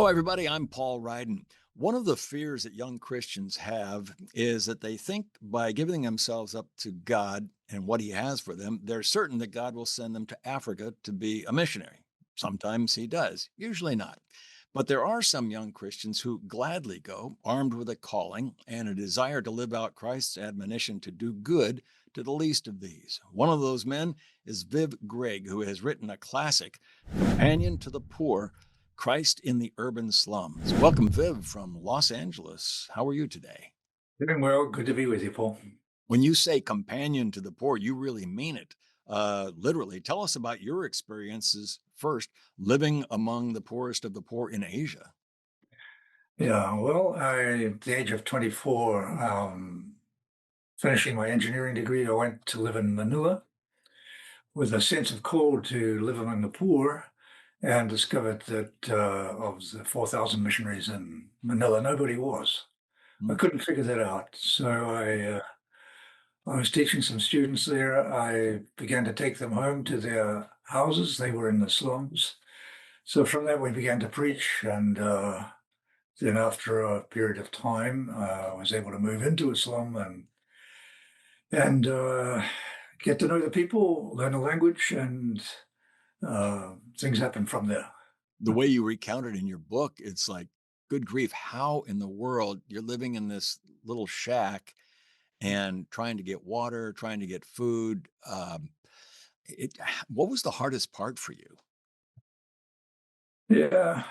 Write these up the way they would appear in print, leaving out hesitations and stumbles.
Hello, everybody. I'm Paul Ryden. One of the fears that young Christians have is that they think by giving themselves up to God and what He has for them, they're certain that God will send them to Africa to be a missionary. Sometimes He does, usually not. But there are some young Christians who gladly go, armed with a calling and a desire to live out Christ's admonition to do good to the least of these. One of those men is Viv Grigg, who has written a classic, Companion to the Poor, Christ in the Urban Slums. Welcome, Viv, from Los Angeles. How are you today? Doing well. Good to be with you, Paul. When you say companion to the poor, you really mean it. Literally, tell us about your experiences first living among the poorest of the poor in Asia. Yeah, well, at the age of 24, finishing my engineering degree, I went to live in Manila with a sense of call to live among the poor and discovered that of the 4,000 missionaries in Manila, nobody was. I Mm. couldn't figure that out. So I was teaching some students there. I began to take them home to their houses. They were in the slums. So from that, we began to preach and then after a period of time, I was able to move into a slum and get to know the people, learn the language, and things happen from there. The way you recount it in your book, it's like, good grief, how in the world you're living in this little shack and trying to get water, trying to get food. What was the hardest part for you? Yeah,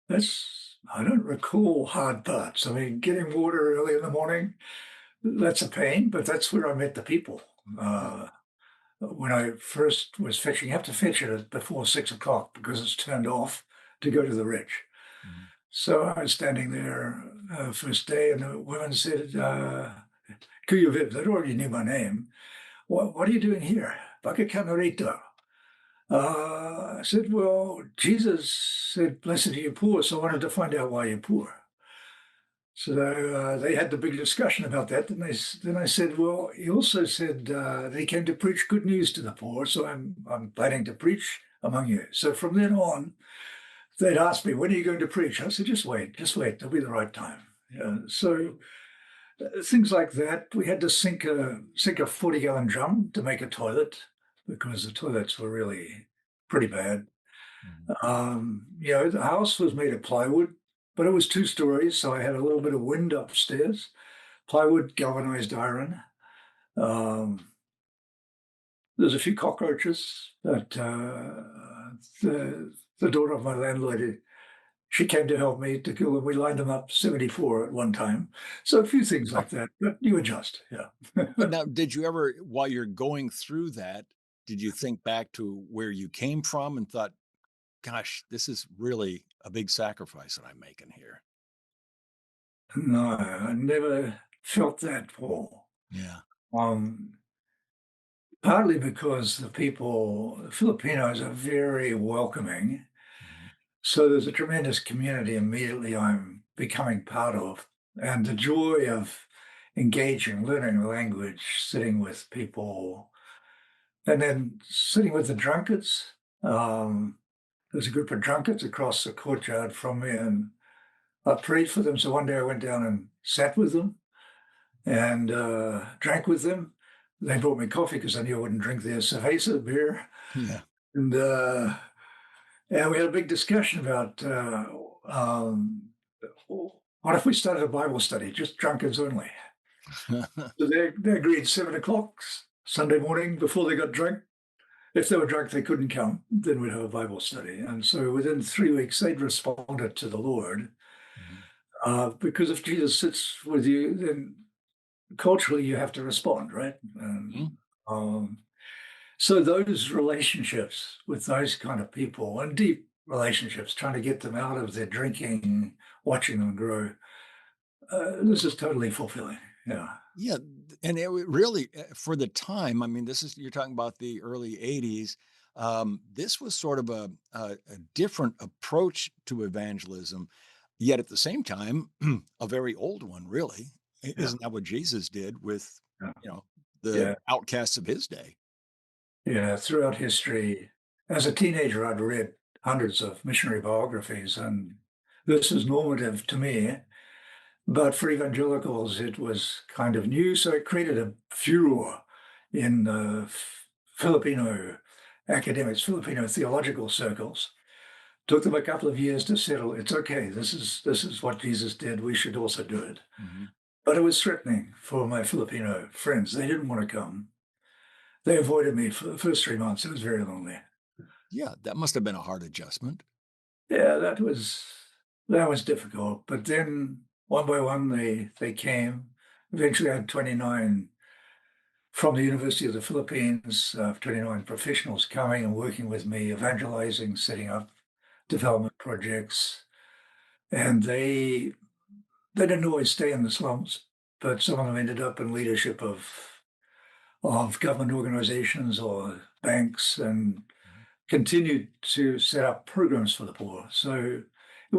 I don't recall hard parts. I mean, getting water early in the morning, that's a pain, but that's where I met the people. Uh, when I first was fetching, you have to fetch it before 6 o'clock because it's turned off to go to the rich. Mhm. So I was standing there first day, and the woman said, Kuya Viv, they already knew my name. What are you doing here? Baka ka narito? I said, well, Jesus said, blessed are you poor, so I wanted to find out why you're poor. So they had the big discussion about that. Then I said, well, he also said they came to preach good news to the poor, so I'm planning to preach among you. So from then on, they'd ask me, when are you going to preach? I said, just wait, there'll be the right time. Yeah. So things like that. We had to sink a 40-gallon drum to make a toilet because the toilets were really pretty bad. Mhm. The house was made of plywood, but it was 2 stories, so I had a little bit of wind upstairs. Plywood, galvanized iron. Um, there's a few cockroaches, but the daughter of my landlady, she came to help me to kill them. We lined them up 74 at one time. So a few things like that, but you adjust. Yeah. Now, did you ever, while you're going through that, did you think back to where you came from and thought, gosh, this is really a big sacrifice that I'm making here? No, I never felt that pull. Yeah. Um, Partly because the Filipinos are very welcoming. Mhm. So there's a tremendous community immediately I'm becoming part of. And the joy of engaging, learning the language, sitting with people, and then sitting with the drunkards. Um, there's a group of drunkards across the courtyard from me, and I prayed for them. So one day I went down and sat with them and drank with them. They brought me coffee because I knew I wouldn't drink their cerveza beer. Yeah. And we had a big discussion about um, what if we started a Bible study, just drunkards only. So they agreed 7 o'clock Sunday morning before they got drunk. If they were drunk, they couldn't come. Then we'd have a Bible study. And so within 3 weeks, they'd responded to the Lord. Mhm. Because if Jesus sits with you, then culturally you have to respond, right? Mhm. Um, so those relationships with those kind of people and deep relationships, trying to get them out of their drinking, watching them grow, this is totally fulfilling. Yeah. Yeah, and really, for the time, I mean, this is you're talking about the early '80s. This was sort of a different approach to evangelism, yet at the same time, a very old one, really. Yeah. Isn't that what Jesus did with, Yeah. you know, the Yeah. outcasts of his day? Yeah. Throughout history, as a teenager, I'd read hundreds of missionary biographies, and this is normative to me. But for evangelicals, it was kind of new, so it created a furor in Filipino academics, Filipino theological circles. Took them a couple of years to settle. It's okay. This is what Jesus did. We should also do it. Mhm. But it was threatening for my Filipino friends. They didn't want to come. They avoided me for the first 3 months. It was very lonely. Yeah, that must have been a hard adjustment. Yeah, that was difficult. But then one by one they came. Eventually I had 29 from the University of the Philippines, 29 professionals coming and working with me, evangelizing, setting up development projects. And they didn't always stay in the slums, but some of them ended up in leadership of government organizations or banks and Mhm. continued to set up programs for the poor. So it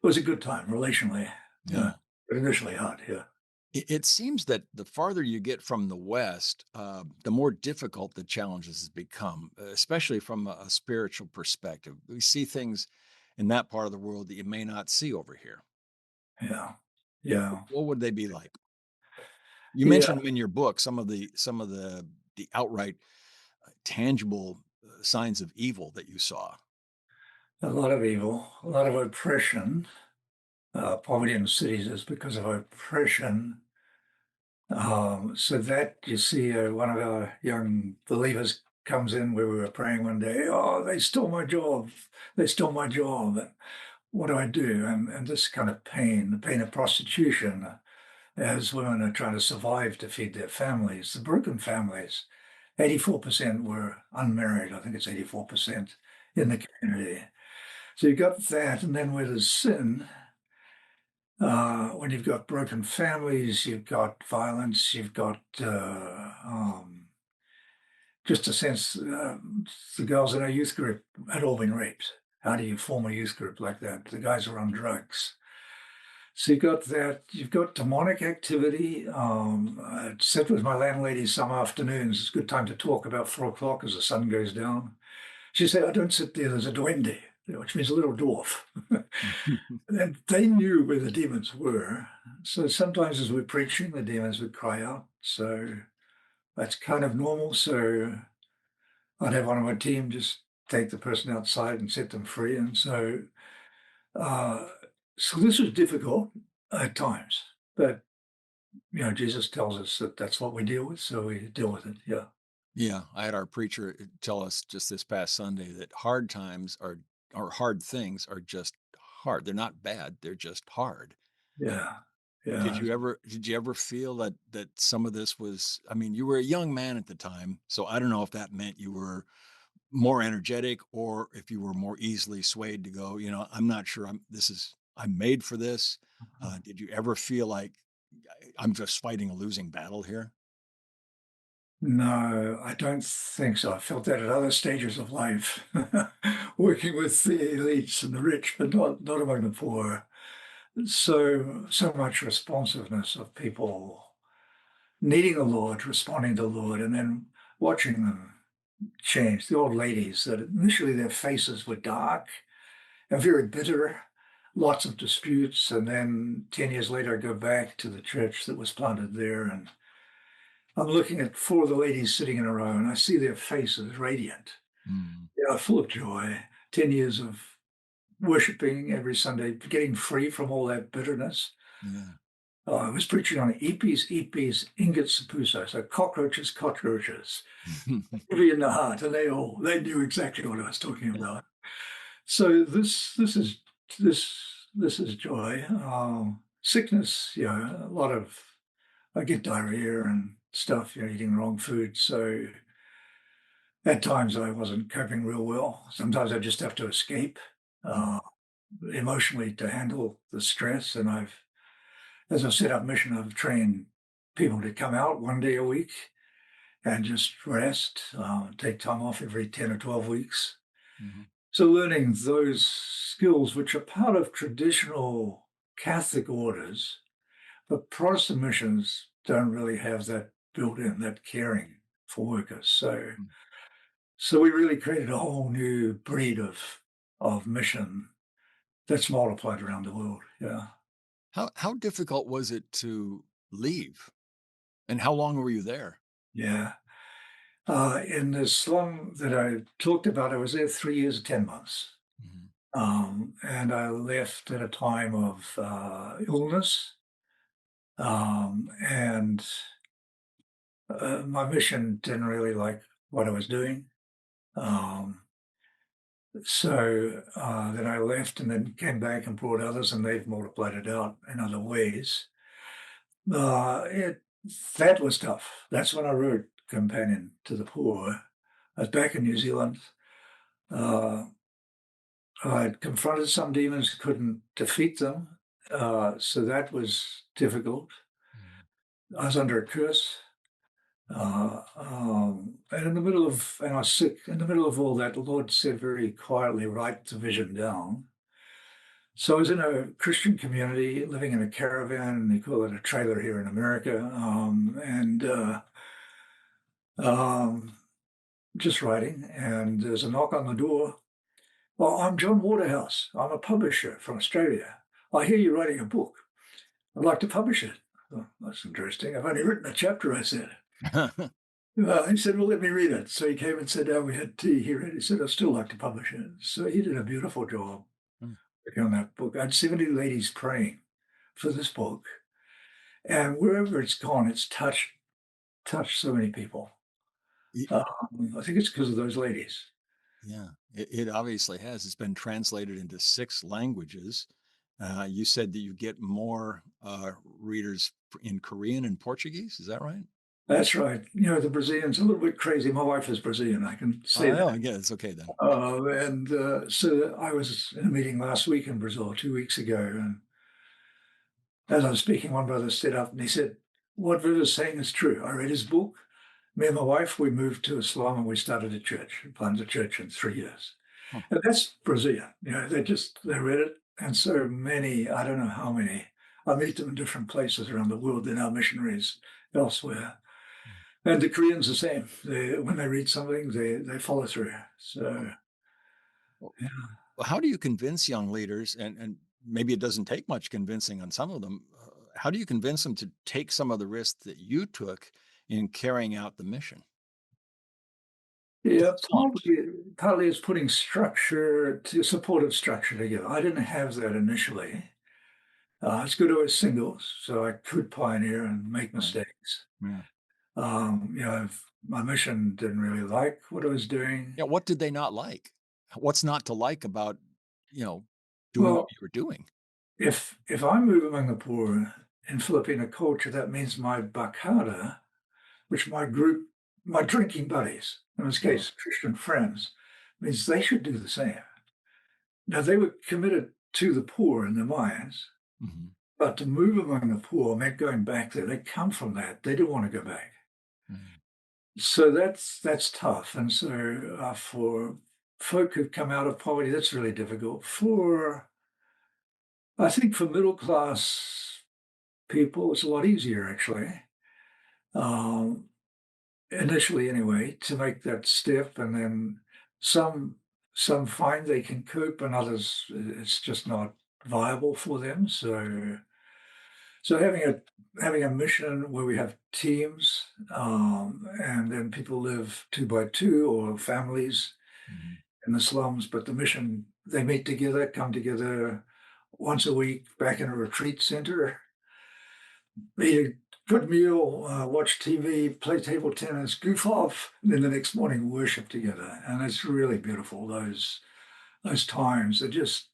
was a good time relationally. Yeah, Yeah. but initially hard. Yeah, It seems that the farther you get from the West, the more difficult the challenges has become, especially from a spiritual perspective. We see things in that part of the world that you may not see over here. yeah, yeah, What would they be like? You yeah. mentioned them in your book, some of the outright tangible signs of evil that you saw. A lot of evil, a lot of oppression. Poverty in cities is because of oppression. So that you see, one of our young believers comes in where we were praying one day. Oh, they stole my job. They stole my job. And what do I do? And this kind of pain, the pain of prostitution, as women are trying to survive to feed their families, the broken families. 84% were unmarried. I think it's 84% in the community. So you got that, and then where there's sin, when you've got broken families, you've got violence, you've got just a sense the girls in our youth group had all been raped. How do you form a youth group like that? The guys are on drugs. So you've got that. You've got demonic activity. I sit with my landlady some afternoons. It's a good time to talk about 4 o'clock as the sun goes down. She said, "I don't sit there. There's a duende," which means a little dwarf. And they knew where the demons were. So sometimes as we're preaching, the demons would cry out. So that's kind of normal. So I'd have one of my team just take the person outside and set them free. And uh, so this was difficult at times. But, Jesus tells us that that's what we deal with. So we deal with it. Yeah. Yeah, I had our preacher tell us just this past Sunday that hard times are or hard things are just hard. They're not bad, they're just hard. Yeah. Did Yeah. you ever did you ever feel that some of this was I mean, you were a young man at the time, so I don't know if that meant you were more energetic or if you were more easily swayed to go, I'm not sure I'm made for this. Did you ever feel like I'm just fighting a losing battle here? No, I don't think so. I felt that at other stages of life, working with the elites and the rich, but not among the poor. So much responsiveness of people needing the Lord, responding to the Lord, and then watching them change. The old ladies that initially their faces were dark and very bitter, lots of disputes, and then 10 years later I go back to the church that was planted there, and I'm looking at four of the ladies sitting in a row, and I see their faces radiant. Mm, They are full of joy. 10 years of worshiping every Sunday, getting free from all that bitterness. yeah. I was preaching on epis, inget sepusa, so cockroaches, cockroaches, maybe in the heart, and they knew exactly what I was talking about. So this this is joy. Sickness, a lot of I get diarrhea and stuff, eating the wrong food. So at times I wasn't coping real well. Sometimes I just have to escape uh, Mm, emotionally to handle the stress. And as I set up mission, I've trained people to come out one day a week and just rest, take time off every 10 or 12 weeks. mhm, So learning those skills, which are part of traditional Catholic orders, but Protestant missions don't really have that built in, that caring for workers. So mm. so we really created a whole new breed of mission that's multiplied around the world. Yeah. How difficult was it to leave, and how long were you there? Yeah. In the slum that I talked about, I was there 3 years, 10 months. Mhm. And I left at a time of illness. And my mission didn't really like what I was doing. Um, so then I left and then came back and brought others, and they've multiplied it out in other ways. Uh, it that was tough. That's when I wrote Companion to the Poor. I was back in New Zealand. Uh, I'd confronted some demons, couldn't defeat them, so that was difficult. Mhm. I was under a curse, and I was sick. In the middle of all that, the Lord said very quietly, "Write the vision down." So I was in a Christian community, living in a caravan. They call it a trailer here in America, and um, just writing. And there's a knock on the door. Well, I'm John Waterhouse. I'm a publisher from Australia. I hear you're writing a book. I'd like to publish it. Oh, that's interesting. I've only written a chapter, I said. He said, well, let me read it. So he came and sat down. We had tea. He read it. He said, I'd still like to publish it. So he did a beautiful job Mm. working on that book. I had 70 ladies praying for this book. And wherever it's gone, it's touched so many people. Y I think it's because of those ladies. Yeah, it obviously has. It's been translated into 6 languages. You said that you get more, readers in Korean and Portuguese, is that right? That's right. The Brazilians, a little bit crazy. My wife is Brazilian. I can say Oh, that. no, yeah, it's okay then. And so I was in a meeting last week in Brazil, 2 weeks ago, and as I was speaking, one brother stood up and he said, "What Viv is saying is true. I read his book. Me and my wife, we moved to Islam and we started a church, planted a church in 3 years." Huh. And that's Brazilian. They read it. And so many, I don't know how many, I meet them in different places around the world. They're now missionaries elsewhere. Mm. And the Koreans the same. When they read something, they follow through. So, Well, yeah. how do you convince young leaders, and maybe it doesn't take much convincing on some of them, how do you convince them to take some of the risks that you took in carrying out the mission to Yeah, the slums? partly it's putting supportive structure together. I didn't have that initially. It's good I was single, so I could pioneer and make Right. mistakes. Yeah. My mission didn't really like what I was doing. Yeah, what did they not like? What's not to like about, you know, doing what Well, you were doing? if I move among the poor in Filipino culture, that means my bakada, which my drinking buddies, in this Uh, case, Christian friends, means they should do the same. Now, they were committed to the poor in their minds, mhm, but to move among the poor meant going back there. They come from that. They didn't want to go back. mm, So that's tough. And so for folk who've come out of poverty, that's really difficult. I think for middle class people, it's a lot easier actually. Um, Initially anyway, to make that step, and then some some find they can cope, and others it's just not viable for them. So having a mission where we have teams, and then people live two by two or families mhm, in the slums, but the mission they meet together, come together once a week back in a retreat center, eat a good meal, watch TV, play table tennis, goof off, and then the next morning worship together. And it's really beautiful. Those times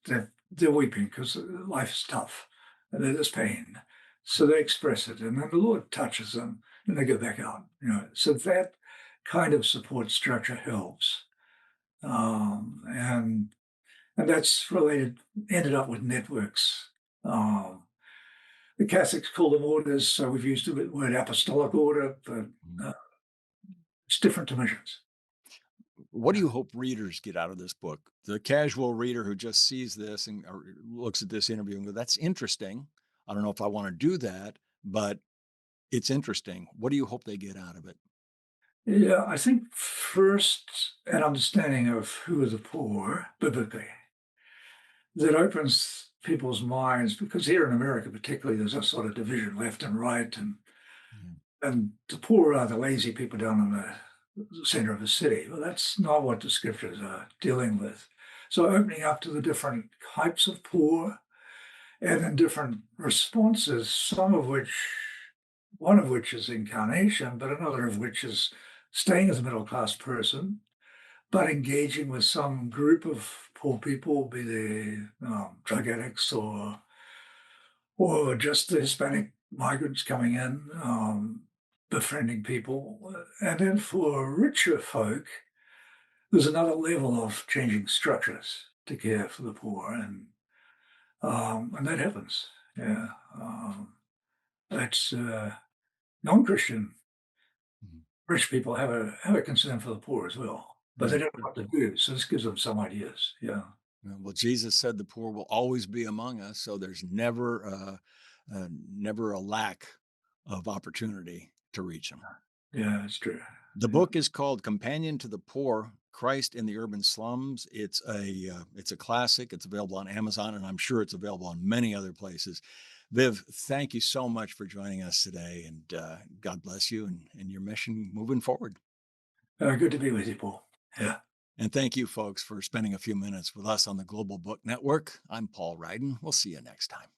they're weeping because life is tough and there's pain. So they express it, and then the Lord touches them, and they go back out. So that kind of support structure helps, and that's related. Ended up with networks. Um, the Catholics call them orders, so we've used the word apostolic order, but mhm. uh, it's different dimensions. What do you hope readers get out of this book? The casual reader who just sees this and or looks at this interview and go, "That's interesting. I don't know if I want to do that, but it's interesting." What do you hope they get out of it? Yeah, I think first an understanding of who are the poor biblically. that opens people's minds, because here in America, particularly, there's a sort of division left and right, Yeah. and the poor are the lazy people down in the center of the city. Well, that's not what the scriptures are dealing with. So opening up to the different types of poor and then different responses, one of which is incarnation, but another of which is staying as a middle class person, but engaging with some group of poor people, be they drug addicts or just the Hispanic migrants coming in, befriending people. And then for richer folk, there's another level of changing structures to care for the poor, and that happens. Yeah, that's non-Christian Mhm. rich people have a concern for the poor as well, but they Yeah. don't know what to do. So this gives them some ideas. Yeah, Well, Jesus said the poor will always be among us, so there's never a lack of opportunity to reach them. yeah, that's true. The Yeah. book is called Companion to the Poor: Christ in the Urban Slums. It's a classic. It's available on Amazon, and I'm sure it's available on many other places. Viv, thank you so much for joining us today, and God bless you and your mission moving forward. Good to be with you, Paul. Yeah. And thank you, folks, for spending a few minutes with us on the Global Book Network. I'm Paul Ryden. We'll see you next time.